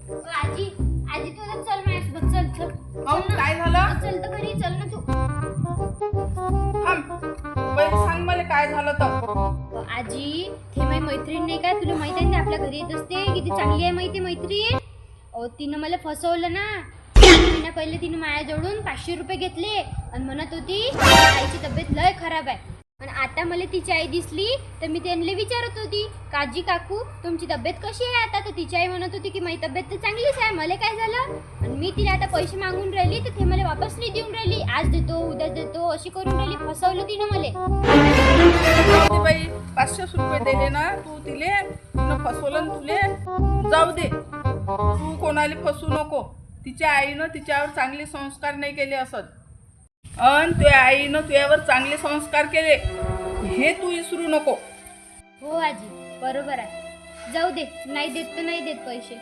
आजी आजी तू आता चल माझ्यासोबत चल चल काहून काय झालं? चल तर घरी चल ना तू. थांब पहिले सांग मला काय झालं तर. आजी ती माझी मैत्रीण नाही का, तुला माहिती आहे ना आपल्या घरी येत असते, किती चांगली आहे माहिती मैत्रीण. तिनं मला फसवलं ना. महिना पहिले तिने माझ्याजवळून 500 रुपये घेतले आणि म्हणत होती आईची तब्येत लय खराब आहे. आणि आता मला तिची आई दिसली तर मी त्यांना विचारत होती, काजी काकू तुमची तब्येत कशी आहे आता? तर तिची आई म्हणत होती की माझी तब्येत तर चांगलीच आहे, मला काय झालं? आणि मी तिला आता पैसे मागून राहिली तर ते मला वापस नाही देऊन राहिली. आज देतो उद्या देतो अशी करून राहिली. फसवलं तिनं मला. जाऊ दे बाई, 500 रुपये दिले ना तू तिनं फसवलं ना तुले. जाऊ दे, तू कोणाला फसू नको. तिच्या आईनं तिच्यावर चांगले संस्कार नाही केले असत, अन तुझ्या आईनं तुझ्यावर चांगले संस्कार केले, हे तू विसरू नको. हो आजी बरोबर आहे. जाऊ दे, नाही देत तर नाही देत पैसे.